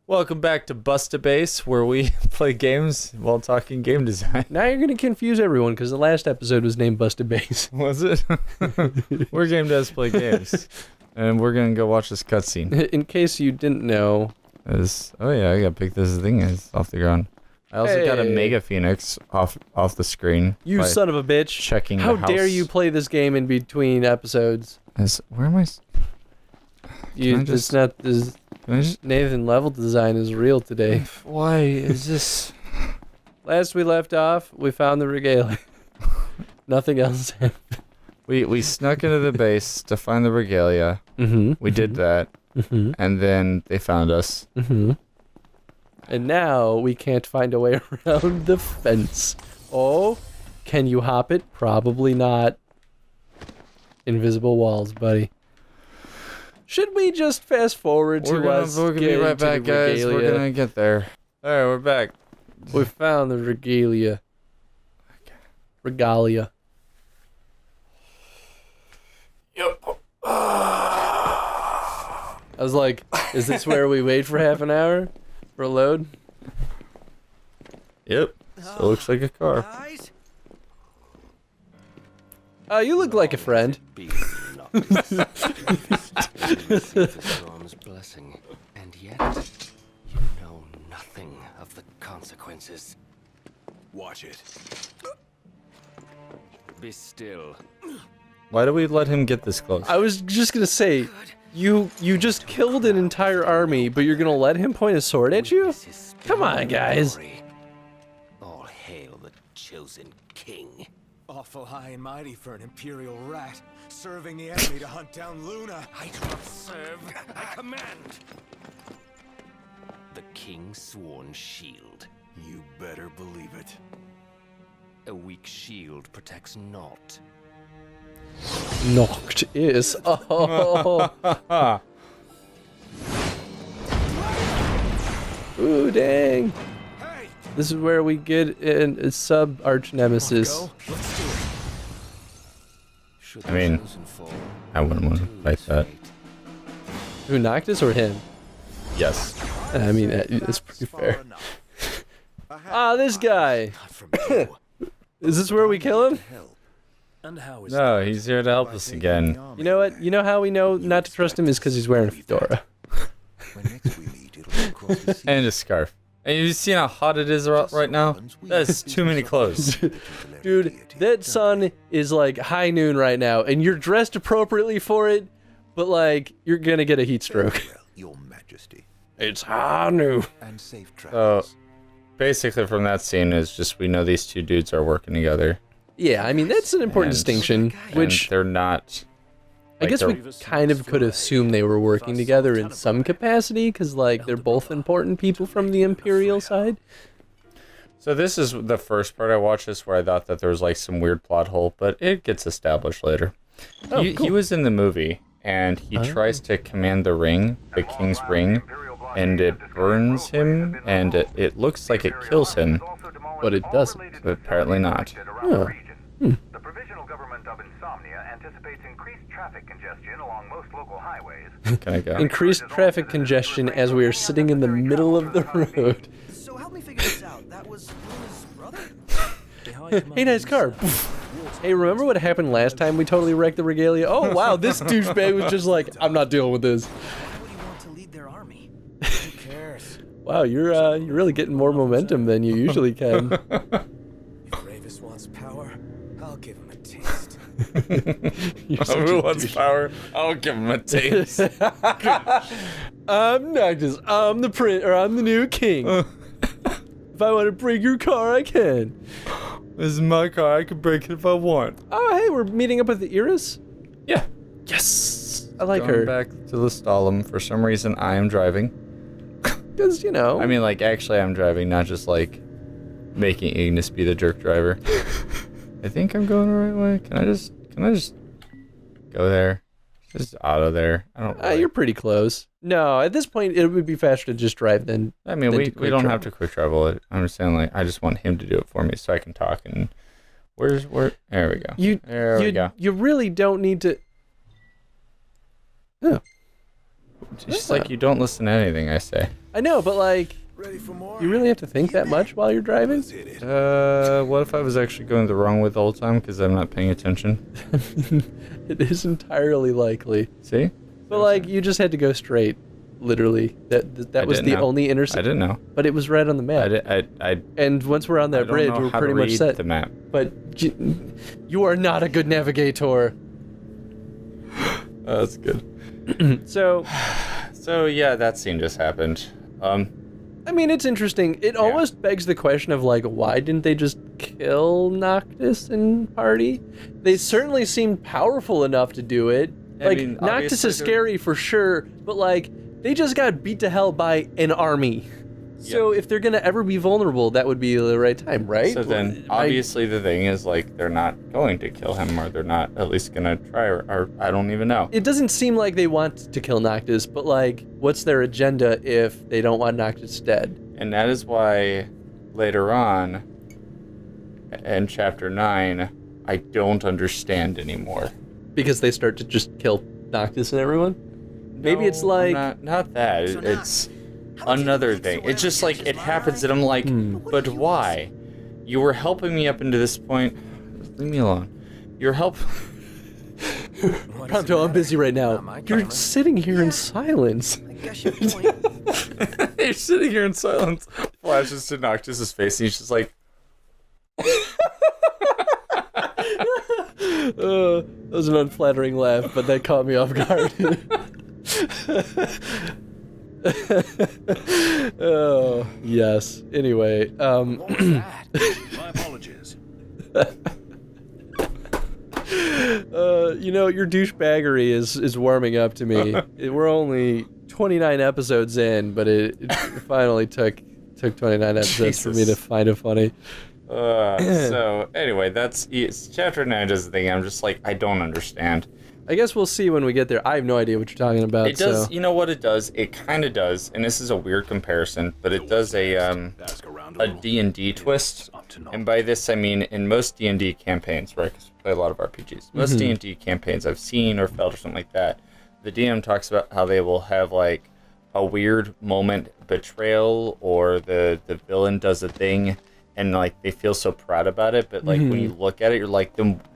Welcome back to Bust a Base, where we play games while talking game design. Now you're going to confuse everyone because the last episode was named Busted Base. Was it? We're Game Does Play Games, and we're going to go watch this cutscene. In case you didn't know. Oh yeah, I got to pick this thing off the ground. I also got a Mega Phoenix off the screen. You son of a bitch. Checking How the house. dare you play this game in between episodes? Where am I? Nathan, level design is real today. Why is this? Last we left off, we found the regalia. Nothing else happened. We snuck into the base to find the regalia. We did that. And then they found us. And now we can't find a way around the fence. Oh, can you hop it? Probably not. Invisible walls, buddy. Should we just fast forward to us? We're gonna be right back, guys. We're gonna get there. Alright, we're back. We found the regalia. Regalia. Yep. I was like, is this where we wait for half an hour for a load? Yep. So it looks like a car. You look like a friend. Blessing, and yet you know nothing of the consequences. Watch it. Be still. Why do we let him get this close? I was just gonna say, you just killed an entire army, but you're gonna let him point a sword at you? Come on, guys. All hail the chosen king. Awful high and mighty for an imperial rat, serving the enemy to hunt down Luna. I do not serve, I command. The king's sworn shield. You better believe it. A weak shield protects not. Knocked is. Oh. Ooh, dang. Hey, This is where we get in a sub-arch nemesis. go. Let's do it. Should I mean, the chosen fall, I wouldn't want to fight that. Who, Noctis or him? Yes. I mean, that's pretty fair. Ah, this guy. Not from you. Is this where we kill him? And how is No, he's here to help us again. You know what? You know how we know not to trust him is because he's wearing a fedora. when next we meet, it'll be across the sea. And a scarf. And you seen how hot it is right now? That's too many clothes. Dude, that sun is like high noon right now, and you're dressed appropriately for it, but like, you're gonna get a heat stroke. Your Majesty. It's high noon. And safe So, travels. basically from that scene is just we know these two dudes are working together. Yeah, I mean, that's an important And- distinction, which and they're not... I guess we they're- kind of could assume they were working together in some capacity, because like, they're both important people from the Imperial side. So this is the first part I watched this where I thought that there was like some weird plot hole, but it gets established later. Oh, He cool. was in the movie, and he tries to command the ring, the king's ring, and it burns him, and it looks like it kills him, But it doesn't. but apparently not. Oh. The Provisional Government of Insomnia anticipates increased traffic congestion along most local highways. Can I go? Increased traffic congestion as we are sitting in the middle of the road. So help me figure this out. That was Luna's brother? Hey, nice car. Hey, remember what happened last time we totally wrecked the regalia? Oh, wow, this douchebag was just like, I'm not dealing with this. Why would he want to lead their army? Who cares? Wow, you're really getting more momentum than you usually can. If Ravis wants power, I'll give him a taste. You're such Who a wants douche. power? I'll give him a taste. I'm Noctis. I'm the new king. If I want to break your car, I can. This is my car. I can break it if I want. Oh, hey, we're meeting up with the Iris? Yeah. Yes. I like Going her. back to the Stalin. For some reason, I am driving. Because, you know. I mean, like, actually, I'm driving, not just, like, making Ignis be the jerk driver. I think I'm going the right way. Can I just go there? Just auto there. I don't really- You're pretty close. No, at this point, it would be faster to just drive than. I mean, than we to quick don't travel. have to quick travel it. I'm just saying, like, I just want him to do it for me so I can talk and... Where? There we go. There we go. You really don't need to. Oh. It's just like you don't listen to anything I say. I know, but like, Ready for more? you really have to think that much while you're driving? Let's hit it. What if I was actually going the wrong way the whole time because I'm not paying attention? It is entirely likely. See? But like, you just had to go straight, literally. That was didn't the know. only I intersection. didn't know. But it was right on the map. I And once we're on that don't bridge, know we're how pretty to much read set. the map. But you are not a good navigator. That's good. So, So yeah, that scene just happened. I mean, it's interesting. It almost begs the question of like, why didn't they just kill Noctis and Party? They certainly seem powerful enough to do it. I Like, mean, Noctis obviously is they're- scary for sure, but like, they just got beat to hell by an army. So if they're gonna ever be vulnerable, that would be the right time, right? So then, obviously, the thing is, like, they're not going to kill him, or they're not at least gonna try, or I don't even know. It doesn't seem like they want to kill Noctis, but like, what's their agenda if they don't want Noctis dead? And that is why, later on, in Chapter 9, I don't understand anymore. Because they start to just kill Noctis and everyone? Maybe it's like... Not that. So now, It's how would you another fix thing. the It's just weather like, it changes, happens, Mom? and I'm like, What but do you why? You were helping me up into this point. Leave me alone. You're help. What does it Pronto, I'm matter? busy right now. Not my You're camera. sitting here in silence. I guess your point. You're sitting here in silence. Flashes to Noctis' face, and he's just like, That was an unflattering laugh, but that caught me off guard. Oh, yes. Anyway, What was that? My apologies. you know, your douchebaggery is warming up to me. We're only 29 episodes in, but it finally took 29 episodes for me to Jesus. find it funny. so anyway, it's Chapter 9 does the thing. I'm just like, I don't understand. I guess we'll see when we get there. I have no idea what you're talking about. It does, So. you know what it does? It kind of does, and this is a weird comparison, but it does a D&D twist. And by this, I mean in most D&D campaigns, right, because we play a lot of RPGs, most D&D campaigns I've seen or felt or something like that, the DM talks about how they will have, like, a weird moment betrayal, or the villain does a thing, and, like, they feel so proud about it, but, like, when you look at it, you're like,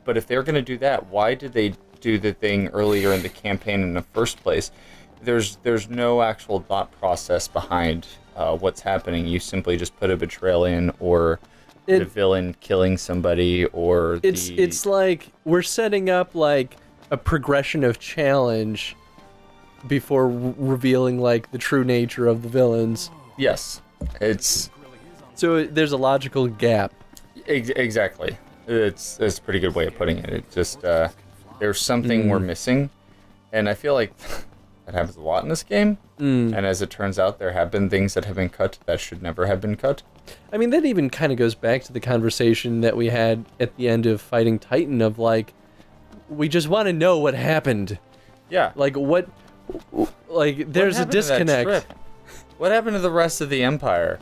but if they're going to do that, why did they do the thing earlier in the campaign in the first place? There's no actual thought process behind what's happening. You simply just put a betrayal in, or the villain killing somebody, or It's like we're setting up like a progression of challenge before revealing like the true nature of the villains. Yes, it's So there's a logical gap. exactly. It's a pretty good way of putting it. It just there's something we're missing, and I feel like that happens a lot in this game. And as it turns out, there have been things that have been cut that should never have been cut. I mean, that even kind of goes back to the conversation that we had at the end of Fighting Titan of like, we just want to know what happened. Yeah. Like what, like there's a happened to that disconnect. trip? What happened to the rest of the Empire?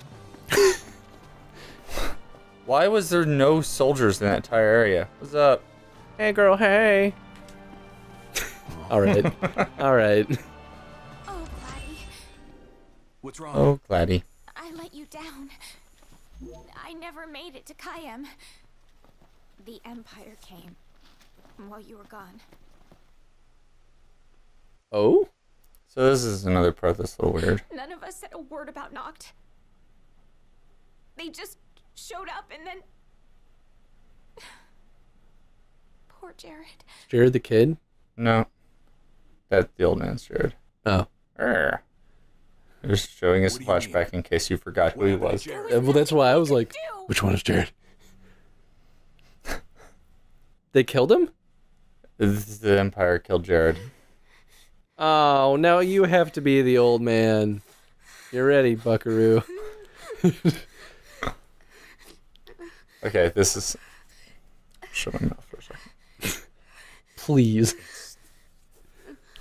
Why was there no soldiers in that entire area? What's up? Hey girl, hey. All right, all right. Oh, Gladdy, What's wrong? Oh, Gladdy. I let you down. I never made it to Kayem. The Empire came while you were gone. Oh. So this is another part that's a little weird. None of us said a word about Noct. They just showed up and then... Poor Jared. Jared the kid? No. That's the old man's Jared. Oh. Err. Just showing his What do you flashback in case you forgot who he was. Well, that's why I was like, Do. which one is Jared? They killed him? The Empire killed Jared. Oh, now you have to be the old man. You're ready, buckaroo. Okay, this is... Shut my mouth for a second. Please.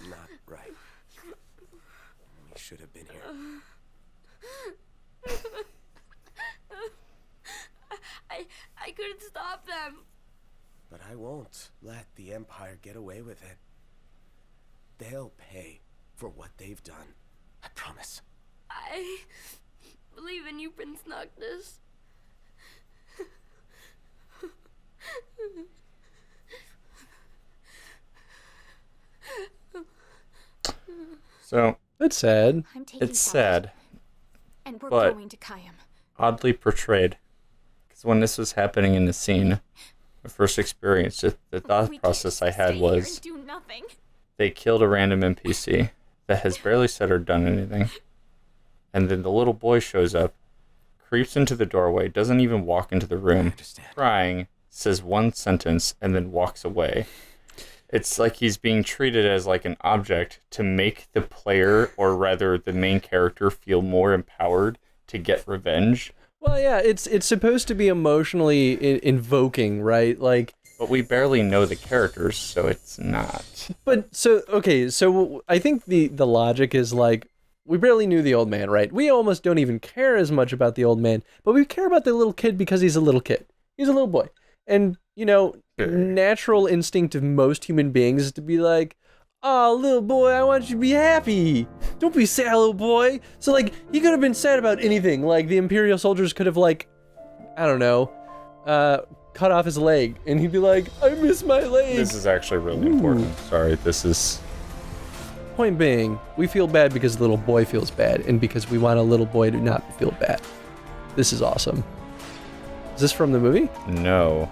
Not right. We should have been here. I couldn't stop them. But I won't let the Empire get away with it. They'll pay for what they've done. I promise. I believe in you, Prince Noctis. So That's sad. I'm taking it's Sabbath, sad, and we're but- going to Kayam. oddly portrayed. Because when this was happening in the scene, the first experience, the thought We can't process I just had stay here was and do nothing. they killed a random NPC that has barely said or done anything. And then the little boy shows up, creeps into the doorway, doesn't even walk into the room, understand. crying, says one sentence, and then walks away. It's like he's being treated as like an object to make the player, or rather the main character, feel more empowered to get revenge. Well, yeah, it's supposed to be emotionally invoking, right? Like, But we barely know the characters, so it's not. but so okay, so I think the logic is like we barely knew the old man, right? We almost don't even care as much about the old man, but we care about the little kid because he's a little kid. He's a little boy. And, you know, natural instinct of most human beings is to be like, "Oh, little boy, I want you to be happy. Don't be sad, little boy." So, like, he could have been sad about anything. Like, the Imperial soldiers could have, like, I don't know, cut off his leg, and he'd be like, "I miss my leg." This is actually really important. Sorry, this is... Point being, we feel bad because the little boy feels bad, and because we want a little boy to not feel bad. This is awesome. Is this from the movie? No.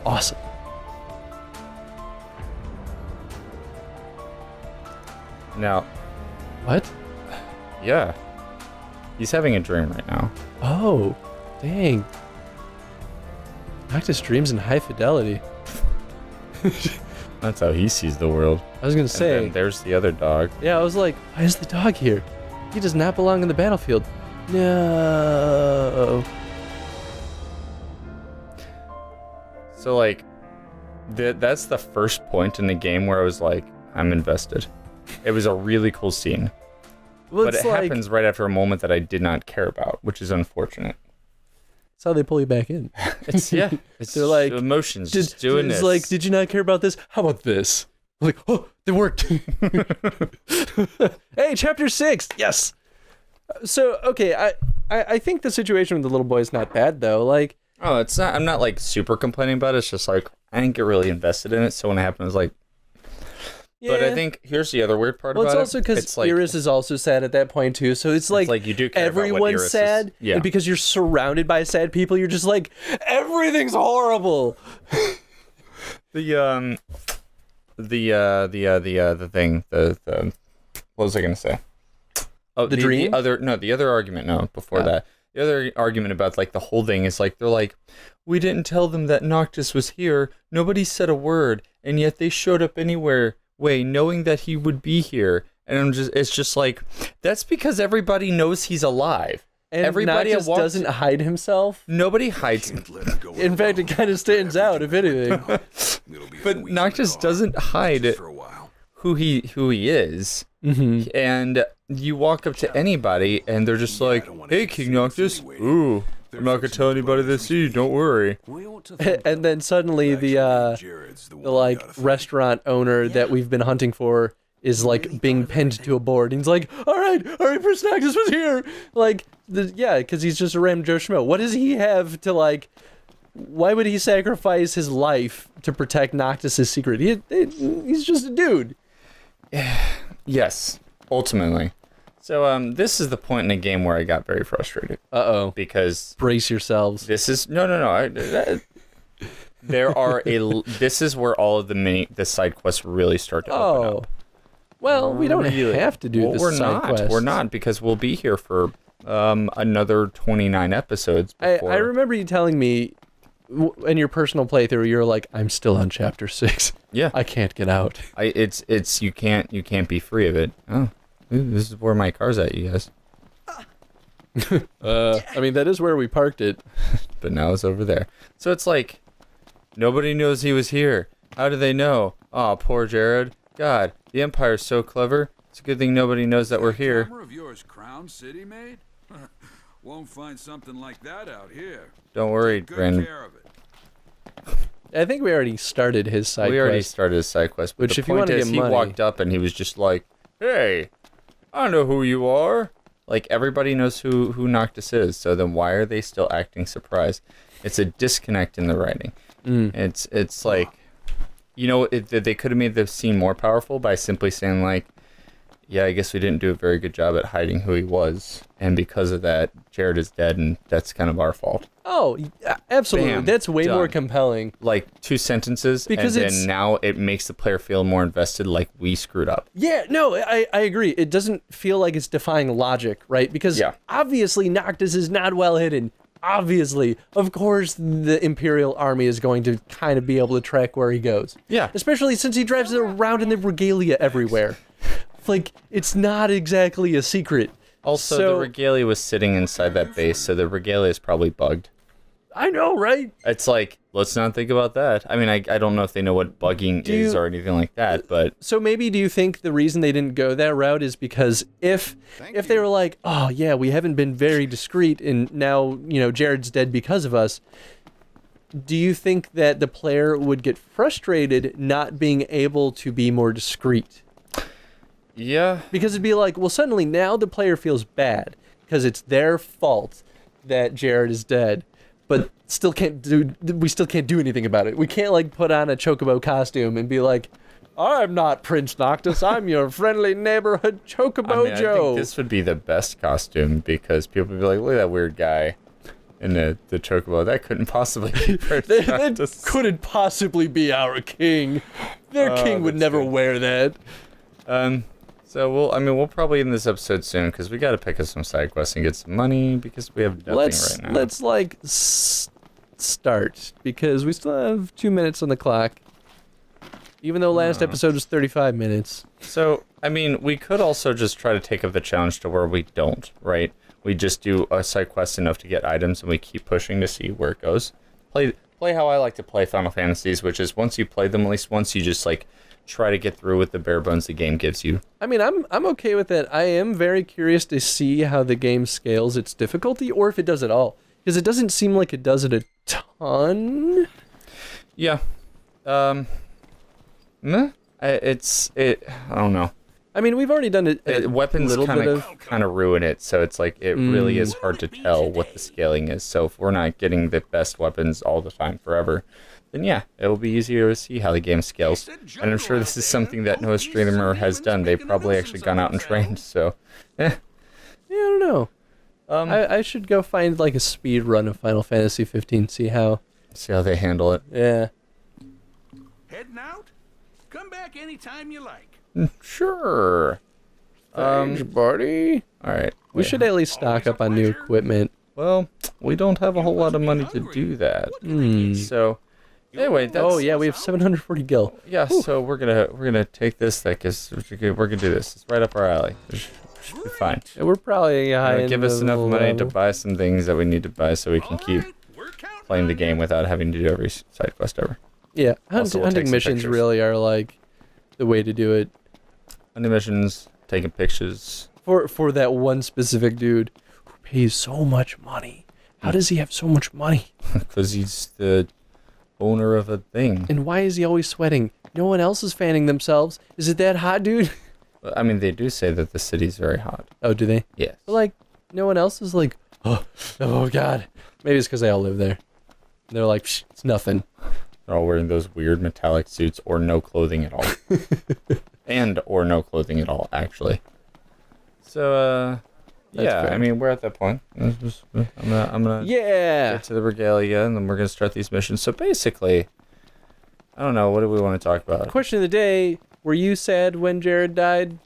Awesome. Now, What? yeah. He's having a dream right now. Oh, dang. Noctis dreams in high fidelity. That's how he sees the world. I was gonna And say, then there's the other dog. yeah, I was like, why is the dog here? He does not belong in the battlefield. No. So, like, that's the first point in the game where I was like, I'm invested. It was a really cool scene. Well, But it's it like, happens right after a moment that I did not care about, which is unfortunate. that's how they pull you back in. It's, yeah. It's They're like, emotions, just doing it's this. like, did you not care about this? How about this? I'm like, oh, it worked. Hey, chapter 6. Yes. So, okay, I think the situation with the little boy is not bad, though. Like, Oh, it's not. I'm not like super complaining about it. It's just like I didn't get really invested in it. So when it happened, I was like, yeah. But I think here's the other weird part Well, about it's also it. because It's like, Iris is also sad at that point, too. So it's like you do care about what everyone's Iris is- sad. Yeah. And because you're surrounded by sad people, you're just like, everything's horrible. the thing, what was I gonna say? Oh, The dream? The other argument. No, before Oh. that, the other argument about like the whole thing is like they're like, we didn't tell them that Noctis was here. Nobody said a word, and yet they showed up anyway, knowing that he would be here. And it's just like, that's because everybody knows he's alive. And Everybody Noctis walks- doesn't hide himself. Nobody hides. In fact, it kind of stands out, if anything. But Noctis doesn't hide who he is. Mm-hmm. And you walk up to anybody, and they're just like, "Hey, King Noctis. Ooh, I'm not gonna tell anybody this. You don't worry." And then suddenly the like restaurant owner that we've been hunting for is like being pinned to a board. And he's like, all right, Prince Noctis was here. Like, yeah, because he's just a random Joe Schmo. What does he have to like? Why would he sacrifice his life to protect Noctis's secret? He's just a dude. Yes, ultimately. So this is the point in the game where I got very frustrated Uh-oh. because Brace yourselves. this is no. This is where all of the side quests really start to open Oh. up. Well, we don't Really? have to do Well, this we're side not. quest. We're not, because we'll be here for another 29 episodes before. I remember you telling me in your personal playthrough, you're like, I'm still on chapter 6. Yeah. I can't get out. It's you can't be free of it. Oh, ooh, this is where my car's at, you guys. I mean, that is where we parked it. But now it's over there. So it's like nobody knows he was here. How do they know? Oh, poor Jared. God, the Empire's so clever. It's a good thing nobody knows that we're here. Camera of yours, Crown City made? Won't find something like that out here. Don't worry, Good Grand. care of it. I think we already started his side We already quest. started his side quest. But Which the if you point wanna is, get he money- walked up and he was just like, hey, I know who you are. Like, everybody knows who Noctis is, so then why are they still acting surprised? It's a disconnect in the writing. It's like, they could have made the scene more powerful by simply saying, like, yeah, I guess we didn't do a very good job at hiding who he was, and because of that, Jared is dead, and that's kind of our fault. Oh, absolutely. Bam, That's way more done. compelling. Like, 2 sentences, Because and it's- then now it makes the player feel more invested, like we screwed up. Yeah, no, I agree. It doesn't feel like it's defying logic, right? Because obviously Noctis is not well hidden. Obviously. Of course, the Imperial Army is going to kind of be able to track where he goes. Yeah. Especially since he drives around in the regalia everywhere. Like, it's not exactly a secret. Also, So- the regalia was sitting inside that base, so the regalia is probably bugged. I know, right? It's like, let's not think about that. I mean, I don't know if they know what bugging is or anything like that, but... So maybe do you think the reason they didn't go that route is because if they were like, oh yeah, we haven't been very discreet and now, Jared's dead because of us, do you think that the player would get frustrated not being able to be more discreet? Yeah. Because it'd be like, well, suddenly now the player feels bad because it's their fault that Jared is dead, but we still can't do anything about it. We can't like put on a Chocobo costume and be like, I'm not Prince Noctis, I'm your friendly neighborhood Chocobo I Joe. think this would be the best costume because people would be like, look at that weird guy in the chocobo. That couldn't possibly be Prince that Noctis. couldn't possibly be our king. Their king would that's never good. wear that. So we'll probably end this episode soon because we got to pick up some side quests and get some money because we have nothing right now. Let's like start because we still have 2 minutes on the clock. Even though last episode was 35 minutes. So, I mean, we could also just try to take up the challenge to where we don't, right? We just do a side quest enough to get items and we keep pushing to see where it goes. Play how I like to play Final Fantasies, which is once you play them at least once, you just like try to get through with the bare bones the game gives you. I mean, I'm okay with that. I am very curious to see how the game scales its difficulty or if it does it all. Because it doesn't seem like it does it a ton. Yeah. Meh. I don't know. I mean, we've already done it. Weapons little bit kind of ruin it, so it's like it really is hard to tell what the scaling is. So if we're not getting the best weapons all the time forever, then yeah, it will be easier to see how the game scales. And I'm sure this is something that no streamer has done. They've probably actually gone out and trained. So, Yeah, I don't know. I should go find like a speed run of Final Fantasy 15, see how they handle it. Yeah. Heading out? Come back anytime you like. Sure. Thanks, buddy. All right. We should at least stock up on new equipment. Well, we don't have a whole lot of money to do that. So, anyway, that's... Oh yeah, we have 740 gil. Yeah, so we're gonna take this. That cause we're gonna do this. It's right up our alley. It should be fine. Yeah, we're probably high in Give us the enough money to level. buy some things that we need to buy so we can keep playing the game without having to do every side quest ever. Yeah, Also, we'll take hunting some missions pictures. really are like the way to do it. Hunting missions, taking pictures. For that one specific dude who pays so much money. How does he have so much money? Because he's the owner of a thing. And why is he always sweating? No one else is fanning themselves. Is it that hot, dude? I mean, they do say that the city's very hot. Oh, do they? Yes. But like, no one else is like, oh God. Maybe it's because they all live there. They're like, psh, it's nothing. They're all wearing those weird metallic suits or no clothing at all. or no clothing at all, actually. So, yeah, fair. I mean, we're at that point. I'm gonna Yeah. get to the regalia, and then we're gonna start these missions. So basically, I don't know. What do we want to talk about? Question of the day: were you sad when Jared died?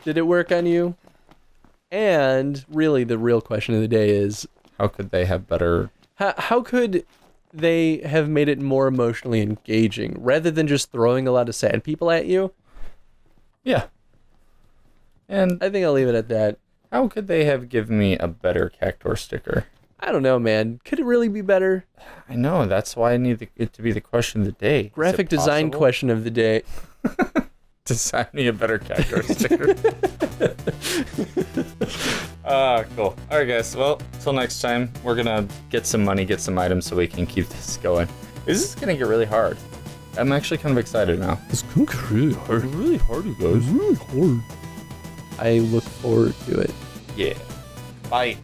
Did it work on you? And really, the real question of the day is: How could they have better? how could they have made it more emotionally engaging rather than just throwing a lot of sad people at you? Yeah. And I think I'll leave it at that. how could they have given me a better Cactor sticker? I don't know, man. Could it really be better? I know. That's why I need it to be the question of the day. Is it Graphic design possible? question of the day. Design me a better Cactor sticker. Cool. All right, guys. Well, till next time, we're gonna get some money, get some items, so we can keep this going. This is gonna get really hard. I'm actually kind of excited now. It's going to be really hard. Really hard, you guys. Really hard. I look forward to it. Yeah. Bye.